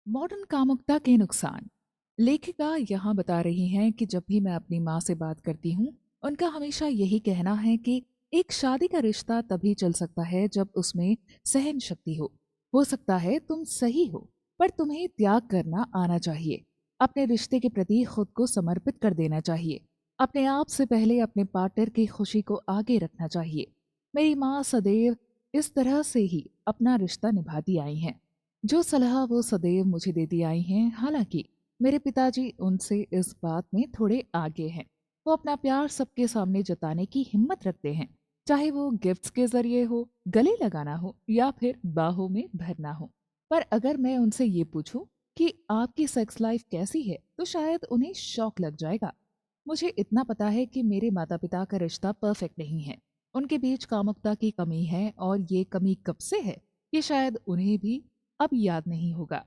Modern कामुकता के नुकसान। लेखिका यहाँ बता रही हैं कि जब भी मैं अपनी माँ से बात करती हूँ, उनका हमेशा यही कहना है कि एक शादी का रिश्ता तभी चल सकता है जब उसमें सहन शक्ति हो सकता है तुम सही हो, पर तुम्हें त्याग करना आना चाहिए। अपने रिश्ते के प्रति खुद को समर्पित कर देना चाहिए। अपने आप से पहले अपने पार्टनर की खुशी को आगे रखना चाहिए। मेरी माँ सदैव इस तरह से ही अपना रिश्ता निभाती आई हैं। जो सलाह वो सदैव मुझे देती आई हैं। हालांकि मेरे पिताजी उनसे इस बात में थोड़े आगे हैं। वो अपना प्यार सबके सामने जताने की हिम्मत रखते हैं, चाहे वो गिफ्ट्स के जरिए हो, गले लगाना हो या फिर बाहों में भरना हो। पर अगर मैं उनसे ये पूछूं कि आपकी सेक्स लाइफ कैसी है, तो शायद उन्हें शौक लग जाएगा। मुझे इतना पता है कि मेरे माता पिता का रिश्ता परफेक्ट नहीं है। उनके बीच कामुकता की कमी है, और ये कमी कब से है ये शायद उन्हें भी अब याद नहीं होगा।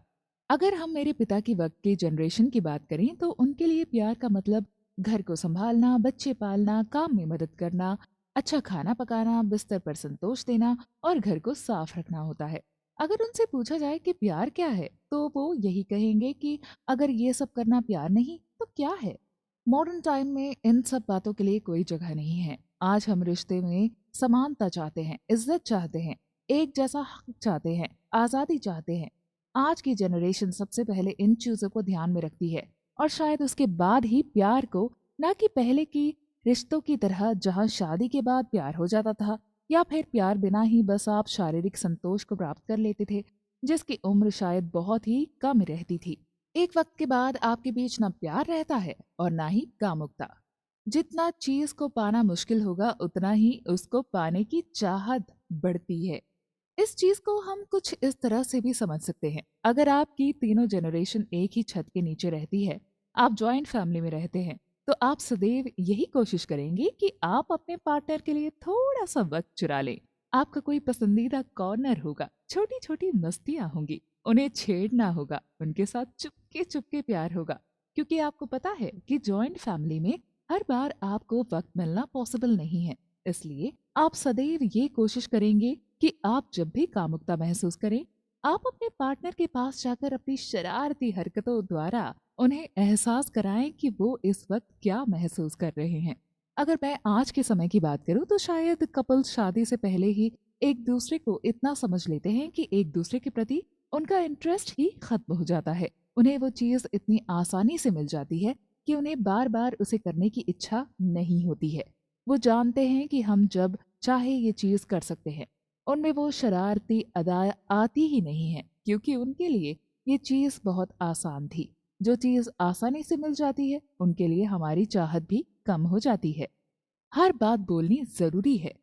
अगर हम मेरे पिता की वक्त के जनरेशन की बात करें, तो उनके लिए प्यार का मतलब घर को संभालना, बच्चे पालना, काम में मदद करना, अच्छा खाना पकाना, बिस्तर पर संतोष देना और घर को साफ रखना होता है। अगर उनसे पूछा जाए कि प्यार क्या है, तो वो यही कहेंगे कि अगर ये सब करना प्यार नहीं तो क्या है। मॉडर्न टाइम में इन सब बातों के लिए कोई जगह नहीं है। आज हम रिश्ते में समानता चाहते हैं, इज्जत चाहते हैं, एक जैसा हक चाहते हैं, आजादी चाहते हैं। आज की जनरेशन सबसे पहले इन चीजों को ध्यान में रखती है, और शायद उसके बाद ही प्यार को, ना कि पहले की रिश्तों की तरह जहां शादी के बाद प्यार हो जाता था, या फिर प्यार बिना ही बस आप शारीरिक संतोष को प्राप्त कर लेते थे, जिसकी उम्र शायद बहुत ही कम रहती थी। एक वक्त के बाद आपके बीच ना प्यार रहता है और ना ही कामुकता। जितना चीज को पाना मुश्किल होगा, उतना ही उसको पाने की चाहत बढ़ती है। इस चीज को हम कुछ इस तरह से भी समझ सकते हैं। अगर आपकी तीनों जनरेशन एक ही छत के नीचे रहती है, आप जॉइंट फैमिली में रहते हैं, तो आप सदैव यही कोशिश करेंगे कि आप अपने पार्टनर के लिए थोड़ा सा वक्त चुरा लें। आपका कोई पसंदीदा कॉर्नर होगा, छोटी छोटी मस्तियां होंगी, उन्हें छेड़ना होगा, उनके साथ चुपके चुपके प्यार होगा। क्योंकि आपको पता है कि जॉइंट फैमिली में हर बार आपको वक्त मिलना पॉसिबल नहीं है। इसलिए आप सदैव ये कोशिश करेंगे कि आप जब भी कामुकता महसूस करें, आप अपने पार्टनर के पास जाकर अपनी शरारती हरकतों द्वारा उन्हें एहसास कराएं कि वो इस वक्त क्या महसूस कर रहे हैं। अगर मैं आज के समय की बात करूं, तो शायद कपल्स शादी से पहले ही एक दूसरे को इतना समझ लेते हैं कि एक दूसरे के प्रति उनका इंटरेस्ट ही खत्म हो जाता है। उन्हें वो चीज इतनी आसानी से मिल जाती है कि उन्हें बार बार उसे करने की इच्छा नहीं होती है। वो जानते हैं कि हम जब चाहे ये चीज कर सकते हैं। उनमें वो शरारती अदा आती ही नहीं है, क्योंकि उनके लिए ये चीज बहुत आसान थी। जो चीज आसानी से मिल जाती है, उनके लिए हमारी चाहत भी कम हो जाती है। हर बात बोलनी जरूरी है।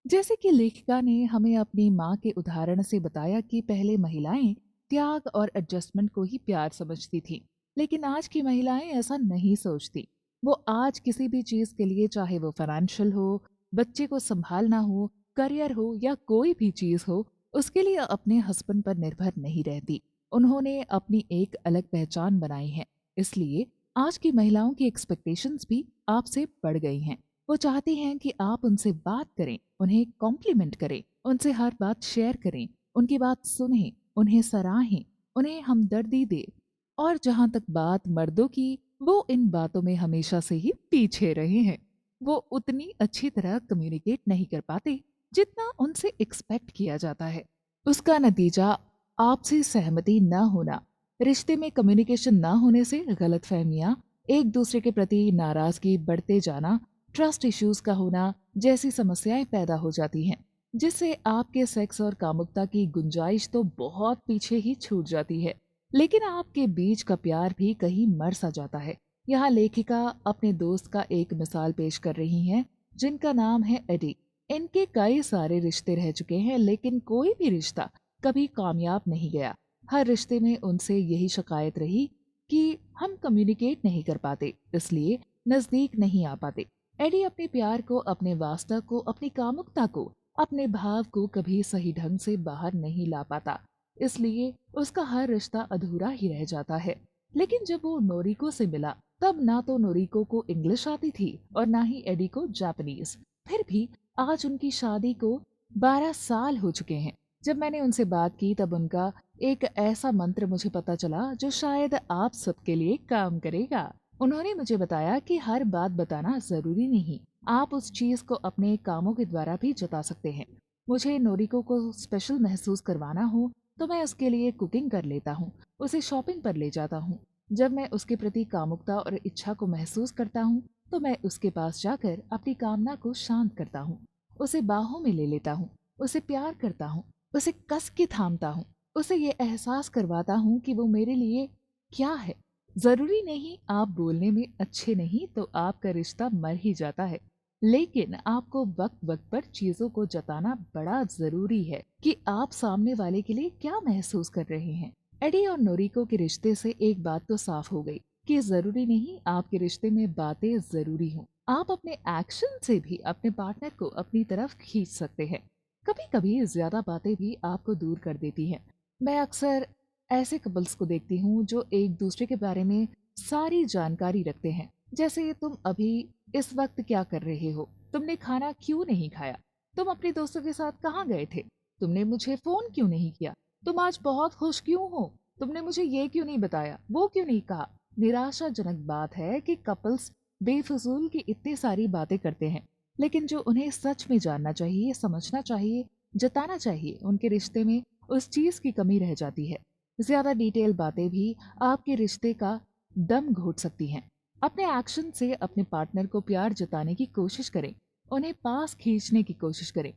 जैसे कि लेखिका ने हमें अपनी माँ के उदाहरण से बताया कि पहले महिलाएं त्याग और एडजस्टमेंट को ही प्यार समझती थी, लेकिन आज की महिलाएं ऐसा नहीं सोचती। वो आज किसी भी चीज के लिए, चाहे वो फाइनेंशियल हो, बच्चे को संभालना हो, करियर हो या कोई भी चीज हो, उसके लिए अपने हस्बैंड पर निर्भर नहीं रहती। उन्होंने अपनी एक अलग पहचान बनाई है। इसलिए आज की महिलाओं की एक्सपेक्टेशंस भी आपसे बढ़ गई हैं। वो चाहती हैं कि आप उनसे बात करें, उन्हें कॉम्प्लीमेंट करें, उनसे हर बात शेयर करें, उनकी बात सुनें, उन्हें सराहें, उन्हें हमदर्दी दें। और जहां तक बात मर्दों की, वो इन बातों में हमेशा से ही पीछे रहे हैं। वो उतनी अच्छी तरह कम्युनिकेट नहीं कर पाते जितना उनसे एक्सपेक्ट किया जाता है। उसका नतीजा आपसी सहमति न होना, रिश्ते में कम्युनिकेशन न होने से गलतफहमियां, एक दूसरे के प्रति नाराजगी बढ़ते जाना, ट्रस्ट इश्यूज का होना जैसी समस्याएं पैदा हो जाती हैं, जिससे आपके सेक्स और कामुकता की गुंजाइश तो बहुत पीछे ही छूट जाती है, लेकिन आपके बीच का प्यार भी कहीं मर सा जाता है। यहाँ लेखिका अपने दोस्त का एक मिसाल पेश कर रही हैं, जिनका नाम है एडी। इनके कई सारे रिश्ते रह चुके हैं, लेकिन कोई भी रिश्ता कभी कामयाब नहीं गया। हर रिश्ते में उनसे यही शिकायत रही कि हम कम्युनिकेट नहीं कर पाते, इसलिए नजदीक नहीं आ पाते। एडी अपने प्यार को, अपने वास्ता को, अपनी कामुकता को, अपने भाव को कभी सही ढंग से बाहर नहीं ला पाता, इसलिए उसका हर रिश्ता अधूरा ही रह जाता है। लेकिन जब वो नोरिको से मिला, तब ना तो नोरिको को इंग्लिश आती थी और ना ही एडी को जापानीज। फिर भी आज उनकी शादी को 12 साल हो चुके हैं। जब मैंने उनसे बात की, तब उनका एक ऐसा मंत्र मुझे पता चला जो शायद आप सबके लिए काम करेगा। उन्होंने मुझे बताया कि हर बात बताना जरूरी नहीं, आप उस चीज को अपने कामों के द्वारा भी जता सकते हैं। मुझे नोरिको को स्पेशल महसूस करवाना हो तो मैं उसके लिए कुकिंग कर लेता हूँ, उसे शॉपिंग पर ले जाता हूँ। जब मैं उसके प्रति कामुकता और इच्छा को महसूस करता हूँ तो मैं उसके पास जाकर अपनी कामना को शांत करता हूँ, उसे बाहों में ले लेता हूँ, उसे प्यार करता हूँ, उसे कस के थामता हूँ, उसे ये एहसास करवाता हूँ कि वो मेरे लिए क्या है। जरूरी नहीं आप बोलने में अच्छे नहीं तो आपका रिश्ता मर ही जाता है, लेकिन आपको वक्त वक्त पर चीजों को जताना बड़ा जरूरी है कि आप सामने वाले के लिए क्या महसूस कर रहे हैं। एडी और नोरिको के रिश्ते से एक बात तो साफ हो गई कि जरूरी नहीं आपके रिश्ते में बातें जरूरी हों। आप अपने एक्शन से भी अपने पार्टनर को अपनी तरफ खींच सकते हैं। कभी कभी ज्यादा बातें भी आपको दूर कर देती हैं। मैं अक्सर ऐसे कपल्स को देखती हूँ जो एक दूसरे के बारे में सारी जानकारी रखते हैं, जैसे तुम अभी इस वक्त क्या कर रहे हो, तुमने खाना क्यों नहीं खाया, तुम अपने दोस्तों के साथ कहाँ गए थे, तुमने मुझे फोन क्यों नहीं किया, तुम आज बहुत खुश क्यों हो, तुमने मुझे ये क्यों नहीं बताया, वो क्यों नहीं कहा। निराशाजनक बात है कि कपल्स बेफिजूल की इतनी सारी बातें करते हैं, लेकिन जो उन्हें सच में जानना चाहिए, समझना चाहिए, जताना चाहिए, उनके रिश्ते में उस चीज की कमी रह जाती है। ज्यादा डिटेल बातें भी आपके रिश्ते का दम घोट सकती हैं। अपने एक्शन से अपने पार्टनर को प्यार जताने की कोशिश करें, उन्हें पास खींचने की कोशिश करें,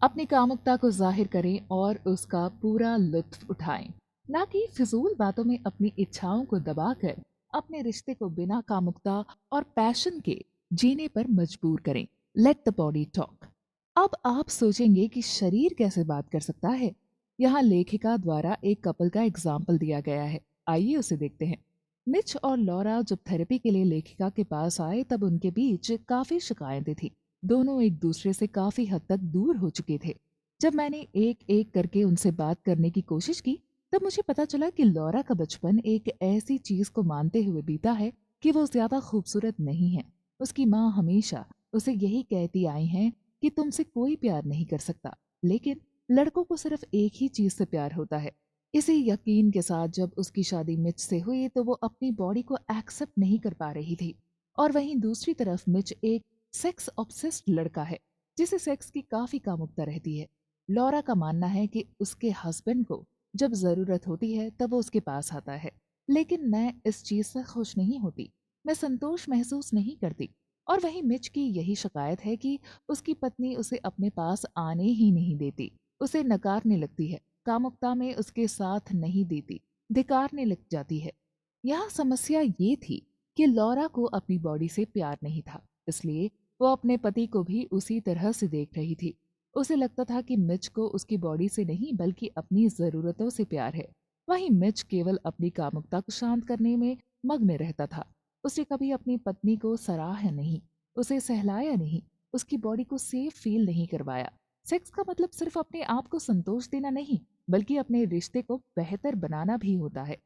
अपनी कामुकता को जाहिर करें और उसका पूरा लुत्फ उठाएं, ना कि फिजूल बातों में अपनी इच्छाओं को दबाकर अपने रिश्ते को बिना कामुकता और पैशन के जीने पर मजबूर करें। Let the body talk. अब आप सोचेंगे कि शरीर कैसे बात कर सकता है। यहाँ लेखिका द्वारा एक कपल का एग्जाम्पल दिया गया है, आइए उसे देखते हैं। मिच और लॉरा जब थेरेपी के लिए लेखिका के पास आए तब उनके बीच काफी शिकायतें थी। दोनों एक दूसरे से काफी हद तक दूर हो चुके थे। जब मैंने एक एक करके उनसे बात करने की कोशिश की तब मुझे पता चला कि लॉरा का बचपन एक ऐसी चीज को मानते हुए बीता है कि वो ज्यादा खूबसूरत नहीं है। उसकी माँ हमेशा उसे यही कहती आई हैं कि तुमसे कोई प्यार नहीं कर सकता, लेकिन लड़कों को सिर्फ एक ही चीज से प्यार होता है। इसी यकीन के साथ जब उसकी शादी मिच से हुई तो वो अपनी बॉडी को एक्सेप्ट नहीं कर पा रही थी। और वहीं दूसरी तरफ मिच एक सेक्स ऑब्सेस्ड लड़का है जिसे सेक्स की काफी कामुकता रहती है। लॉरा का मानना है कि उसके हस्बैंड को जब जरूरत होती है तब वो उसके पास आता है, लेकिन मैं इस चीज से खुश नहीं होती, मैं संतोष महसूस नहीं करती। और वहीं मिच की यही शिकायत है कि उसकी पत्नी उसे अपने पास आने ही नहीं देती, उसे नकारने लगती है, कामुकता में उसके साथ नहीं देती, धिकारने लग जाती है। यहाँ समस्या ये थी कि लॉरा को अपनी बॉडी से प्यार नहीं था, इसलिए वो अपने पति को भी उसी तरह से देख रही थी। उसे लगता था कि मिच को उसकी बॉडी से नहीं बल्कि अपनी जरूरतों से प्यार है। वहीं मिच केवल अपनी कामुकता को शांत करने में मग्न रहता था। उसने कभी अपनी पत्नी को सराहा नहीं, उसे सहलाया नहीं, उसकी बॉडी को सेफ फील नहीं करवाया। सेक्स का मतलब सिर्फ अपने आप को संतोष देना नहीं, बल्कि अपने रिश्ते को बेहतर बनाना भी होता है,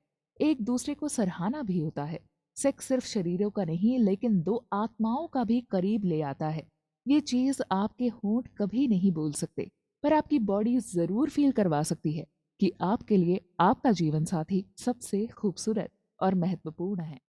एक दूसरे को सराहना भी होता है। सेक्स सिर्फ शरीरों का नहीं लेकिन दो आत्माओं का भी करीब ले आता है। ये चीज आपके होंठ कभी नहीं बोल सकते, पर आपकी बॉडी जरूर फील करवा सकती है कि आपके लिए आपका जीवन साथी सबसे खूबसूरत और महत्वपूर्ण है।